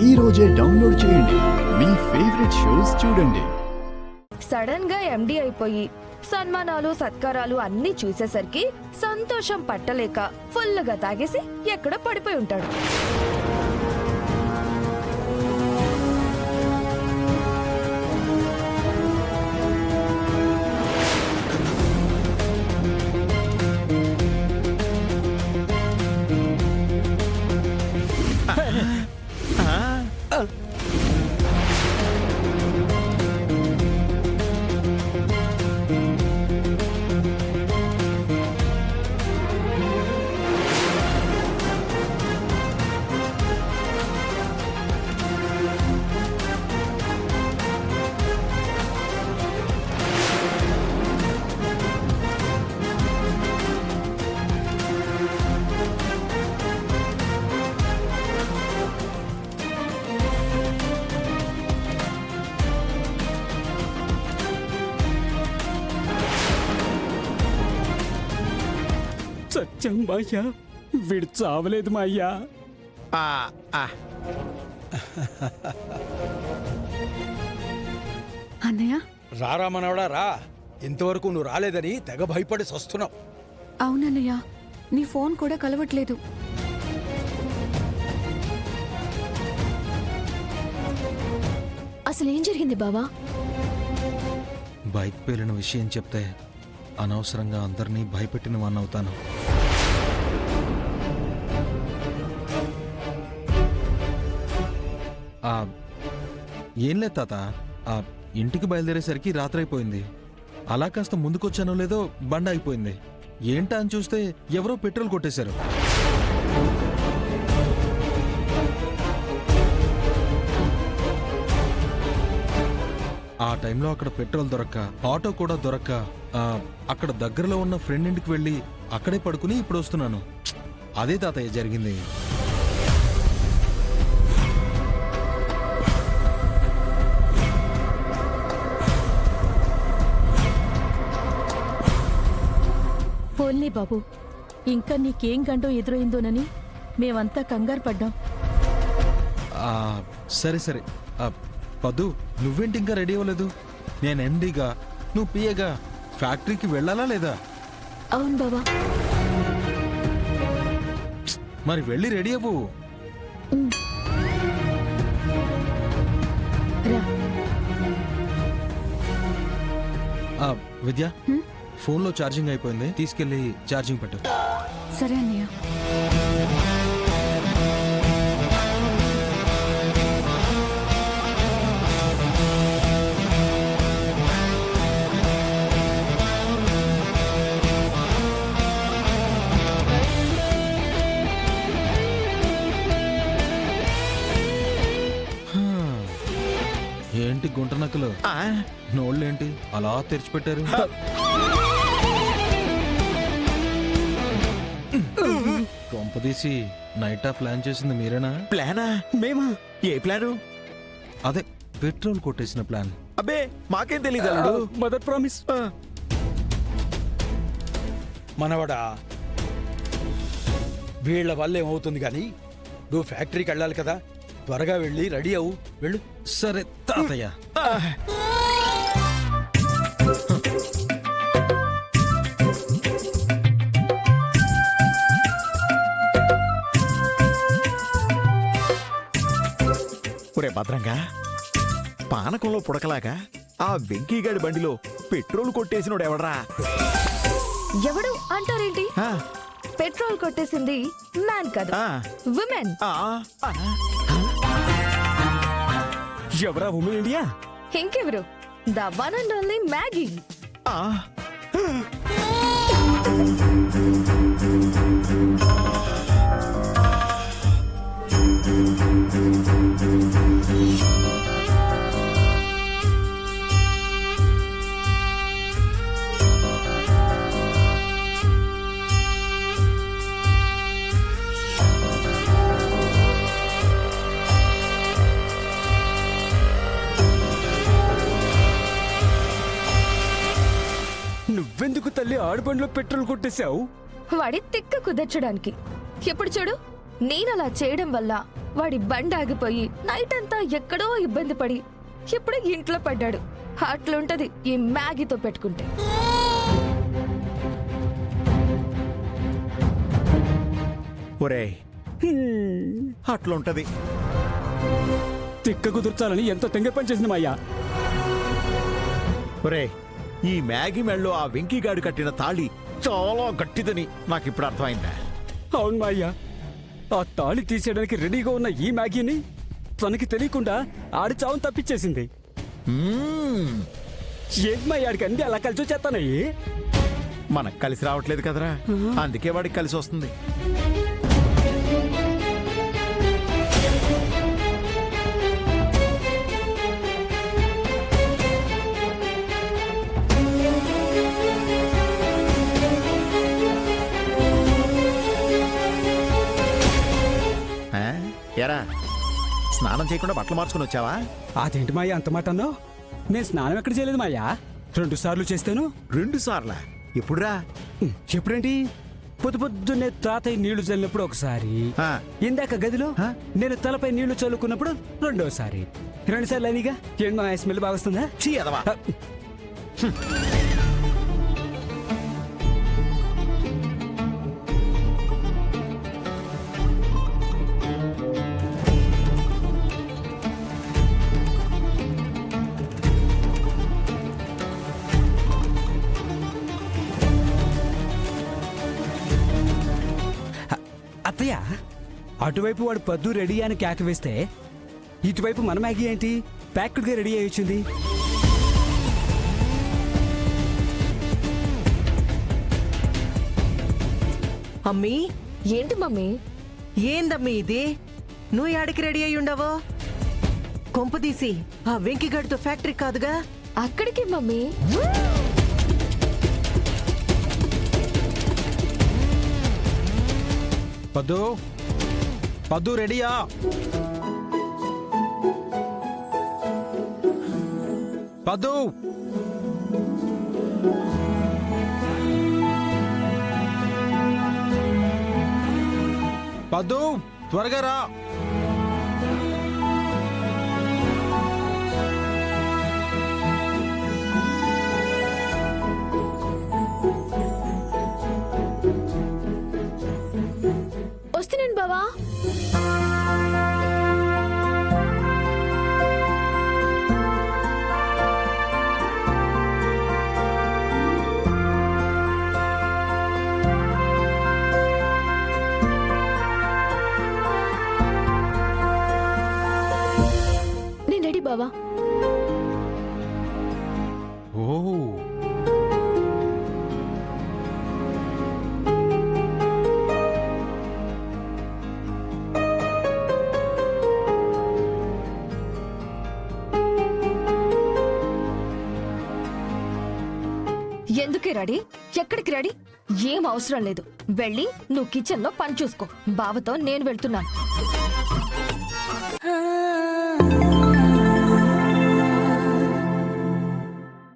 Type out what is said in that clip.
ఈ రోజే డౌన్లోడ్ చేయండి. మీ ఫేవరెట్ షోస్ చూడండి. సడన్ గా ఎండి అయిపోయి సన్మానాలు సత్కారాలు అన్నీ చూసేసరికి సంతోషం పట్టలేక ఫుల్లుగా తాగేసి ఎక్కడో పడిపోయి ఉంటాడు. సత్యం మాయ్యా, వీడు చావలేదు మాయ్యా. అన్నయ్య రారా మనవడా రా. ఇంతవరకు నువ్వు రాలేదని తెగ భయపడి వస్తున్నావు. అవునన్నయ్య, నీ ఫోన్ కూడా కలవట్లేదు. అసలేం జరిగింది బావా? బైక్ పేలిన విషయం చెప్తే అనవసరంగా అందరినీ భయపెట్టిన వాన్నవుతాను. ఏం లేదు తాత, ఇంటికి బయలుదేరేసరికి రాత్రి అయిపోయింది. అలా కాస్త ముందుకొచ్చానో లేదో బండ అయిపోయింది. ఏంటా అని చూస్తే ఎవరో పెట్రోల్ కొట్టేశారు. ఆ టైంలో అక్కడ పెట్రోల్ దొరక్క, ఆటో కూడా దొరక్క, అక్కడ దగ్గరలో ఉన్న ఫ్రెండ్ ఇంటికి వెళ్ళి అక్కడే పడుకుని ఇప్పుడు వస్తున్నాను. అదే తాతయ్య జరిగింది. పోన్లే బాబు, ఇంకా నీకేం గంటో ఎదురైందోనని మేమంతా కంగారు పడ్డాం. సరే సరే, పద్దు నువ్వేంటి ఇంకా రెడీ అవ్వలేదు? నేను ఎండీగా, నువ్వు పిఏగా ఫ్యాక్టరీకి వెళ్ళాలా లేదా? అవును బాబా. మరి వెళ్ళి రెడీ అవ్వు. విద్య, ఫోన్లో ఛార్జింగ్ అయిపోయింది, తీసుకెళ్లి ఛార్జింగ్ పెట్టు. సరే అన్నయ్య. ఏంటి గుంట నక్కలు, నోళ్ళేంటి అలా తెరిచిపెట్టారు? కొంపదీసి నైటా ప్లాన్ చేసింది మీరేనా? ప్లానా? మేమా? ఏ ప్లాను? అదే పెట్రోల్ కొట్టేసిన ప్లాన్. అబ్బే మాకేం తెలీదు అల్లుడు. Mother promise. మనవడా, వీళ్ల వల్ల ఏమవుతుంది గాని నువ్వు ఫ్యాక్టరీకి వెళ్ళాలి కదా, త్వరగా వెళ్ళి రెడీ అవు. వెళ్ళు. సరే తాతయ్య. ఒరే భద్రంగా, పానకంలో పుడకలాగా ఆ వెంకీగాడి బండిలో పెట్రోల్ కొట్టేసినోడు ఎవడరా? ఎవడు అంటారేంటి? పెట్రోల్ కొట్టేసింది మ్యాన్ కాదు, విమెన్. ఎవరా ఉమెన్ ఇండియా? ఇంకెవరు? The one and only Maggi. నువ్వెందుకు తల్లి ఆడబండిలో పెట్రోల్ కొట్టేశావు? వాడి తిక్క కుదర్చడానికి. ఇప్పుడు చూడు, నేనలా చేయడం వల్ల వాడి బండి ఆగిపోయి నైట్ అంతా ఎక్కడో ఇబ్బంది పడి ఇప్పుడు ఇంట్లో పడ్డాడు. అట్లుంటది ఈ మ్యాగీతో పెట్టుకుంటే. ఒరేయ్ అట్లుంటది. తిక్క కుదుర్చాలని ఎంతో తెంగ పని చేసింది మా అయ్యా. ఒరేయ్ ఈ మ్యాగీ మెళ్ళో ఆ వెంకీగాడు కట్టిన తాళి చాలా గట్టిదని నాకు ఇప్పుడు అర్థమైందా? అవును మా అయ్యా, ఆ తాళి తీసేయడానికి రెడీగా ఉన్న ఈ మ్యాగీని తనకి తెలియకుండా ఆడి చావును తప్పించేసింది. మ్మ్. ఏంటి మా ఆడికి అన్ని అలా కలిసి వచ్చేస్తానయ్యి. మనకు కలిసి రావట్లేదు కదరా, అందుకే వాడికి కలిసి వస్తుంది. ఆ? ఎరా స్నానం చేయకుండా బట్టలు మార్చుకుని వచ్చావా? అదేంటి మాయ అంత మాట అన్నావు? నేను స్నానం ఎక్కడ చేయలేదు మాయా, 2 సార్లు చేస్తాను. 2 సార్లా? ఎప్పుడురా? ఎప్పుడేంటి? పొద్దున్నే తాతయ్య నీళ్లు చల్లినప్పుడు ఒకసారి, ఆ. ఇందాక గదిలో ఆ? నేను తలపై నీళ్లు చల్లుకున్నప్పుడు 2సారి. 2 సార్లు అయినగా. ఏంటి మా స్మెల్ బాగా వస్తుందా? చీ ఎదవా. అత్తయ్య, అటువైపు వాడు పద్దు రెడీ అని కేక వేస్తే ఇటువైపు మన మ్యాగీ ఏంటి ప్యాక్డ్గా రెడీ అయ్యి వచ్చింది? అమ్మీ, ఏంటి మమ్మీ? ఏందమ్మీ ఇది? నువ్వు యాడికి రెడీ అయి ఉండవో? కొంపదీసి ఆ వెంకిగడితో ఫ్యాక్టరీ కాదుగా? అక్కడికి మమ్మీ. పద్దు పద్దు రెడీయా? పద్దు పద్దు త్వరగా రా. వస్తున్నాను బావా. నేను రెడీ బావా. ఓ ఎందుకే రెడీ? ఎక్కడికి రెడీ? ఏం అవసరం లేదు. వెళ్ళి నువ్వు కిచెన్ లో పని చూసుకో. బావతో నేను వెళ్తున్నాను.